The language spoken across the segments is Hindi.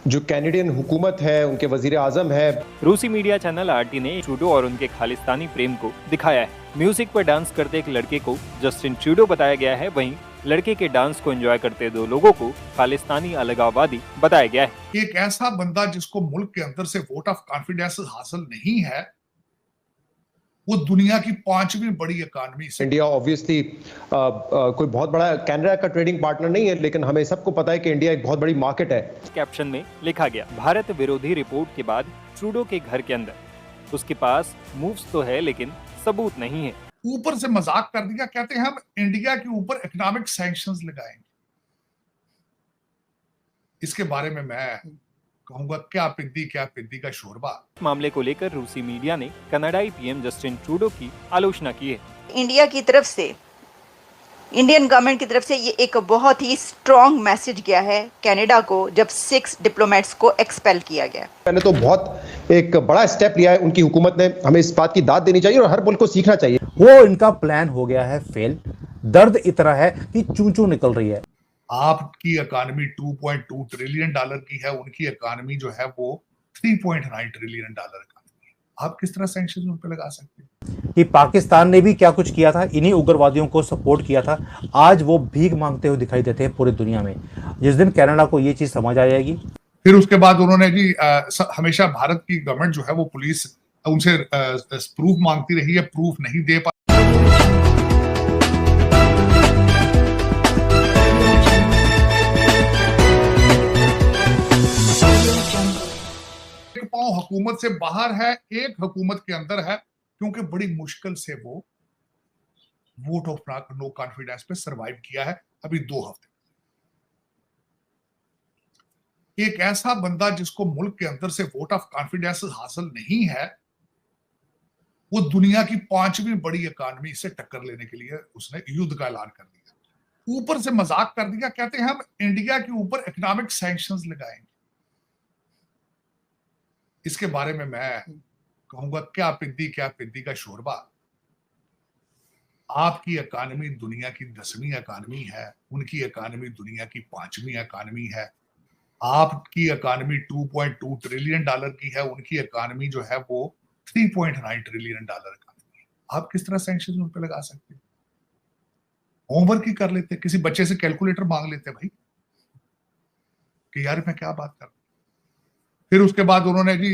जो कैनेडियन हुकूमत है, उनके वजीर आजम है। रूसी मीडिया चैनल आरटी ने ट्रूडो और उनके खालिस्तानी प्रेम को दिखाया है। म्यूजिक पर डांस करते एक लड़के को जस्टिन ट्रूडो बताया गया है, वहीं लड़के के डांस को एंजॉय करते दो लोगों को खालिस्तानी अलगाववादी बताया गया है। एक ऐसा बंदा जिसको मुल्क के अंदर से वोट ऑफ कॉन्फिडेंस हासिल नहीं है, वो दुनिया की 5वीं बड़ी इकॉनमी से। इंडिया ऑब्वियसली कोई बहुत बड़ा कनाडा का ट्रेडिंग पार्टनर नहीं है, लेकिन हमें सबको पता है कि इंडिया एक बहुत बड़ी मार्केट है। कैप्शन में लिखा गया, भारत विरोधी रिपोर्ट के बाद ट्रूडो के घर के अंदर उसके पास मूव्स तो है लेकिन सबूत नहीं है। ऊपर से मजाक कर दिया, कहते हैं हम इंडिया के ऊपर इकोनॉमिक सैंक्शंस लगाएंगे। इसके बारे में मैं कहूंगा क्या पिद्दी का शोरबा। मामले को लेकर रूसी मीडिया ने कनाडाई पीएम जस्टिन ट्रूडो की आलोचना की है। इंडिया की तरफ से, इंडियन गवर्नमेंट की तरफ से ये एक बहुत ही स्ट्रॉन्ग मैसेज गया है कनाडा को, जब 6 डिप्लोमेट्स को एक्सपेल किया गया। मैंने तो बहुत एक बड़ा स्टेप लिया है उनकी हुकूमत ने, हमें इस बात की दाद देनी चाहिए और हर मुल्क को सीखना चाहिए। वो इनका प्लान हो गया है फेल। दर्द इतना है कि चूं-चूं निकल रही है। आपकी इकॉनमी 2.2 ट्रिलियन डॉलर की है, उनकी इकॉनमी जो है वो 3.9 ट्रिलियन डॉलर इकॉनमी है। आप किस तरह सैंक्शन उन पे लगा सकते हैं? कि पाकिस्तान ने भी क्या कुछ किया था, इन्हीं उग्रवादियों को सपोर्ट किया था। आज वो भीख मांगते हुए दिखाई देते हैं पूरी दुनिया में। जिस दिन कनाडा को ये चीज समझ आ जाएगी, फिर उसके बाद उन्होंने जी हमेशा भारत की गवर्नमेंट जो है वो पुलिस उनसे प्रूफ मांगती रही है, प्रूफ नहीं दे पा। एक पांव हुकूमत से बाहर है, एक हुकूमत के अंदर है, क्योंकि बड़ी मुश्किल से वो वोट ऑफ नो कॉन्फिडेंस पे सरवाइव किया है अभी 2 हफ्ते। एक ऐसा बंदा जिसको मुल्क के अंदर से वोट ऑफ कॉन्फिडेंस हासिल नहीं है, वो दुनिया की 5वीं बड़ी इकॉनमी से टक्कर लेने के लिए उसने युद्ध का ऐलान कर दिया। ऊपर से मजाक कर दिया, कहते हैं हम इंडिया के ऊपर इकोनॉमिक सैंक्शंस लगाएंगे। इसके बारे में मैं कहूंगा क्या पिद्दी का शोरबा। आपकी इकॉनमी दुनिया की 10वीं इकॉनमी है, उनकी इकॉनमी दुनिया की 5वीं इकॉनमी है। आपकी इकॉनमी 2.2 ट्रिलियन डॉलर की है, उनकी इकॉनमी जो है वो 3.9 ट्रिलियन डॉलर इकॉनमी है। आप किस तरह सैंक्शन उन पे लगा सकते हैं? होमवर्क ही कर लेते, किसी बच्चे से कैलकुलेटर मांग लेते भाई कि यार मैं क्या बात कर रहा हूं। फिर उसके बाद उन्होंने जी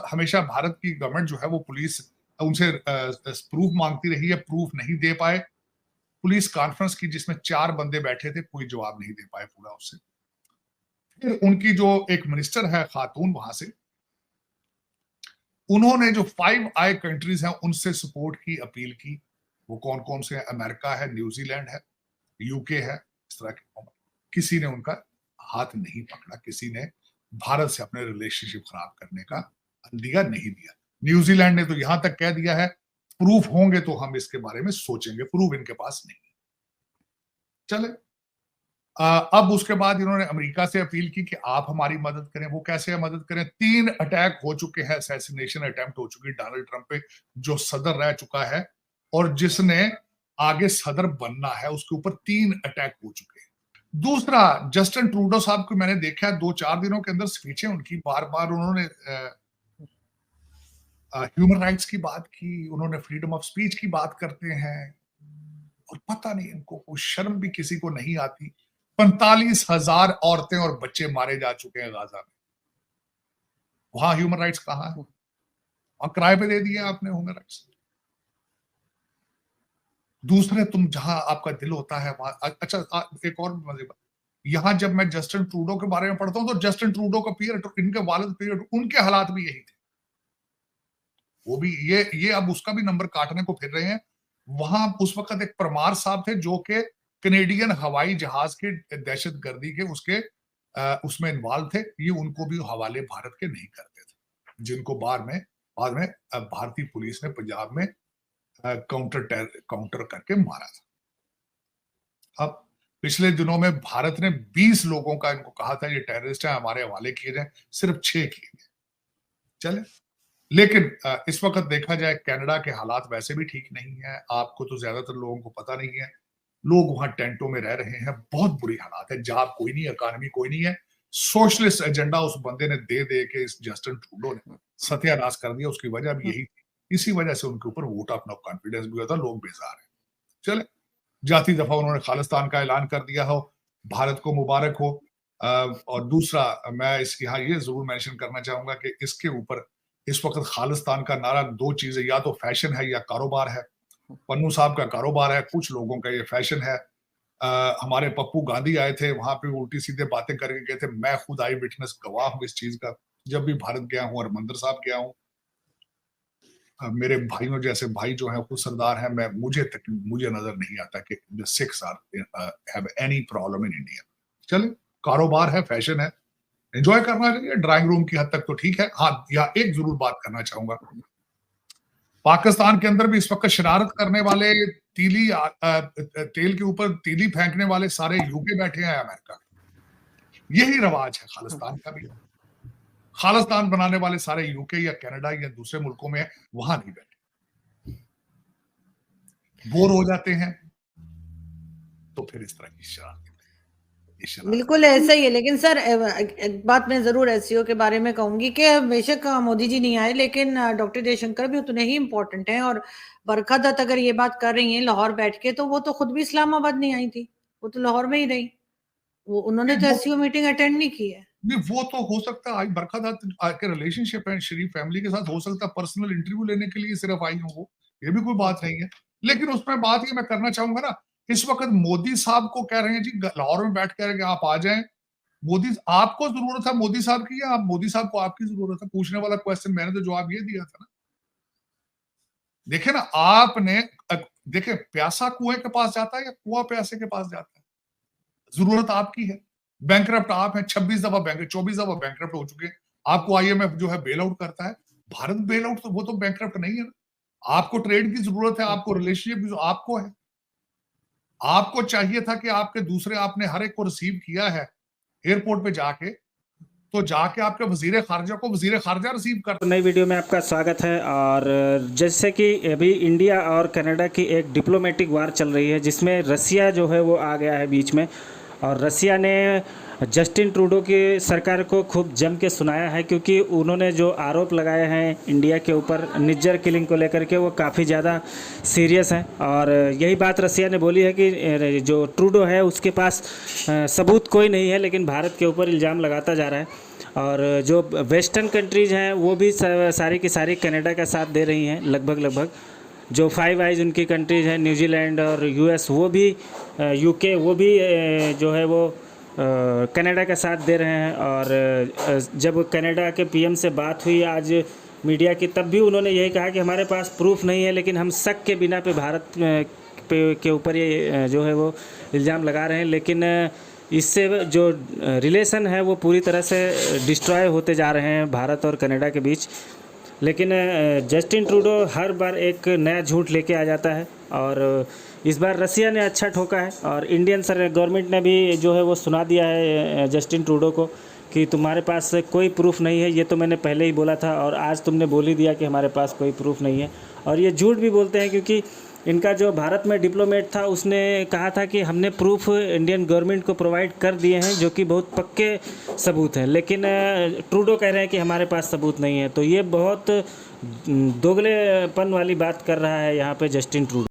हमेशा भारत की गवर्नमेंट जो है वो पुलिस उनसे प्रूफ मांगती रही है, प्रूफ नहीं दे पाए। पुलिस कॉन्फ्रेंस की जिसमें 4 बंदे बैठे थे, कोई जवाब नहीं दे पाए पूरा उससे। फिर उनकी जो एक मिनिस्टर है खातून वहां से, उन्होंने जो 5 आई कंट्रीज हैं उनसे सपोर्ट की अपील की। वो कौन कौन से हैं? अमेरिका है, न्यूजीलैंड है, यूके है, इस तरह के। किसी ने उनका हाथ नहीं पकड़ा, किसी ने भारत से अपने रिलेशनशिप खराब करने का अंदिया नहीं दिया। न्यूजीलैंड ने तो यहां तक कह दिया है प्रूफ होंगे तो हम इसके बारे में सोचेंगे, प्रूफ इनके पास नहीं। चले अब उसके बाद इन्होंने अमेरिका से अपील की कि आप हमारी मदद करें। वो कैसे मदद करें? 3 अटैक हो चुके हैं, असैसिनेशन अटेम्प्ट हो चुकी डोनाल्ड ट्रंप पे, जो सदर रह चुका है और जिसने आगे सदर बनना है, उसके ऊपर 3 अटैक हो चुके हैं। दूसरा, जस्टिन ट्रूडो साहब को मैंने देखा है 2-4 दिनों के अंदर स्पीचें उनकी, बार बार उन्होंने ह्यूमन राइट्स की बात की, उन्होंने फ्रीडम ऑफ स्पीच की बात करते हैं, और पता नहीं इनको कोई शर्म भी किसी को नहीं आती। 45,000 औरतें और बच्चे मारे जा चुके हैं गाजा में। वहां ह्यूमन राइट्स कहां है? वहां किराए पे दे दिए आपने ह्यूमन राइट्स। दूसरे, तुम जहां आपका दिल होता है वहां। अच्छा, एक और मजे बात, यहां जब मैं जस्टिन ट्रूडो के बारे में पढ़ता हूं तो जस्टिन ट्रूडो का पीरियड, इनके वालिद पीरियड, उनके हालात भी यही थे। वो भी ये अब उसका भी नंबर काटने को फिर रहे हैं। वहां उस वक्त एक परमार साहब थे जो कि कैनेडियन हवाई जहाज के दहशतगर्दी के उसमें इन्वॉल्व थे। ये उनको भी हवाले भारत के नहीं करते थे, जिनको बाद में भारतीय पुलिस ने पंजाब में काउंटर करके मारा था। अब पिछले दिनों में भारत ने 20 लोगों का इनको कहा था ये टेररिस्ट है, हमारे हवाले किए जाए, सिर्फ 6 किए गए। चले, लेकिन इस वक्त देखा जाए कनाडा के हालात वैसे भी ठीक नहीं है। आपको तो ज्यादातर लोगों को पता नहीं है, लोग वहां टेंटों में रह रहे हैं, बहुत बुरी हालात है, जॉब कोई नहीं, इकॉनमी कोई नहीं है। सोशलिस्ट एजेंडा उस बंदे ने दे दे के इस जस्टिन ट्रूडो ने सत्यानाश कर दिया। उसकी वजह भी यही थी, इसी वजह से उनके ऊपर वोट ऑफ नो कॉन्फिडेंस भी हुआ था, लोग बेजार हैं। चले, जाती दफा उन्होंने खालिस्तान का ऐलान कर दिया हो, भारत को मुबारक हो। और दूसरा मैं इसकी यहाँ ये जरूर मेंशन करना चाहूंगा कि इसके ऊपर इस वक्त खालिस्तान का नारा दो चीजें, या तो फैशन है या कारोबार है। पन्नू साहब का कारोबार है, कुछ लोगों का ये फैशन है। हमारे पप्पू गांधी आए थे, वहां पे उल्टी सीधे बातें करके गए थे। मैं खुद आई विटनेस गवाह हूं इस चीज का, जब भी भारत गया हूं, हरमंदिर साहब गया हूं। मेरे भाइयों जैसे भाई जो हैं खुद सरदार हैं, मुझे नजर नहीं आता कि the Sikhs have any problem in India. चले, कारोबार है, फैशन है, एंजॉय करना चाहिए। ड्राइंग रूम की हद तक तो ठीक है। हाँ, यहाँ एक जरूर बात करना चाहूंगा, पाकिस्तान के अंदर भी इस वक्त शरारत करने वाले, तेल के ऊपर तीली फेंकने वाले सारे यूके बैठे हैं, अमेरिका। यही रवाज है खालिस्तान का भी। खालिस्तान बनाने वाले सारे यूके या कनाडा या दूसरे मुल्कों में वहां नहीं बैठे, बोर हो जाते हैं तो फिर इस तरह की शरारत। बिल्कुल ऐसा ही है। लेकिन सर एक बात मैं जरूर एसईओ के बारे में कहूंगी कि बेशक मोदी जी नहीं आए, लेकिन डॉक्टर जयशंकर भी उतने ही इम्पोर्टेंट हैं। और बरखा दत्त अगर ये बात कर रही हैं लाहौर बैठ के, तो वो तो खुद भी इस्लामाबाद नहीं आई थी, वो तो लाहौर में ही रही। उन्होंने तो एसईओ मीटिंग अटेंड नहीं की है। नहीं, वो तो हो सकता है आज बरखा दत्त के रिलेशनशिप है शरीफ फैमिली के साथ, हो सकता है पर्सनल इंटरव्यू लेने के लिए सिर्फ आई हो वो, ये भी कोई बात नहीं है। लेकिन उसमें बात ये मैं करना चाहूंगा ना, इस वक्त मोदी साहब को कह रहे हैं जी लाहौर में बैठ कर आप आ जाएं। मोदी, आपको जरूरत है मोदी साहब की या आप मोदी साहब को आपकी जरूरत है? पूछने वाला क्वेश्चन मैंने तो जवाब ये दिया था ना। देखे ना, आपने देखे, प्यासा कुएं के पास जाता है या कुआं प्यासे के पास जाता है? जरूरत आपकी है। बैंकरप्ट आप हैं, 24 दफा बैंकरप्ट हो चुके हैं। आपको आईएमएफ जो है बेल आउट करता है, भारत बेल आउट, तो वो तो बैंकरप्ट नहीं है ना। आपको ट्रेड की जरूरत है, आपको रिलेशनशिप आपको है। आपको चाहिए था कि आपके दूसरे, आपने हर एक को रिसीव किया है एयरपोर्ट पे जाके, तो जाके आपके वजीर खारजा को वजीर खारजा रिसीव कर। नई वीडियो में आपका स्वागत है। और जैसे कि अभी इंडिया और कनाडा की एक डिप्लोमेटिक वार चल रही है, जिसमें रसिया जो है वो आ गया है बीच में। और रसिया ने जस्टिन ट्रूडो की सरकार को खूब जम के सुनाया है, क्योंकि उन्होंने जो आरोप लगाए हैं इंडिया के ऊपर निज्जर किलिंग को लेकर के, वो काफ़ी ज़्यादा सीरियस हैं। और यही बात रसिया ने बोली है कि जो ट्रूडो है उसके पास सबूत कोई नहीं है, लेकिन भारत के ऊपर इल्ज़ाम लगाता जा रहा है। और जो वेस्टर्न कंट्रीज़ हैं वो भी सारी की सारी कनाडा का साथ दे रही हैं, लगभग। जो फाइव आइज उनकी कंट्रीज़ हैं, न्यूजीलैंड और यूएस, वो भी यूके, वो भी जो है वो कनाडा का साथ दे रहे हैं। और जब कनाडा के पीएम से बात हुई आज मीडिया की, तब भी उन्होंने यही कहा कि हमारे पास प्रूफ नहीं है, लेकिन हम शक के बिना पे भारत के ऊपर ये जो है वो इल्ज़ाम लगा रहे हैं। लेकिन इससे जो रिलेशन है वो पूरी तरह से डिस्ट्रॉय होते जा रहे हैं भारत और कनाडा के बीच। लेकिन जस्टिन ट्रूडो हर बार एक नया झूठ लेके आ जाता है, और इस बार रसिया ने अच्छा ठोका है। और इंडियन गवर्नमेंट ने भी जो है वो सुना दिया है जस्टिन ट्रूडो को कि तुम्हारे पास कोई प्रूफ नहीं है। ये तो मैंने पहले ही बोला था, और आज तुमने बोल ही दिया कि हमारे पास कोई प्रूफ नहीं है। और ये झूठ भी बोलते हैं, क्योंकि इनका जो भारत में डिप्लोमेट था उसने कहा था कि हमने प्रूफ इंडियन गवर्नमेंट को प्रोवाइड कर दिए हैं, जो कि बहुत पक्के सबूत हैं। लेकिन ट्रूडो कह रहे हैं कि हमारे पास सबूत नहीं है। तो ये बहुत दोगलेपन वाली बात कर रहा है यहाँ पे जस्टिन ट्रूडो।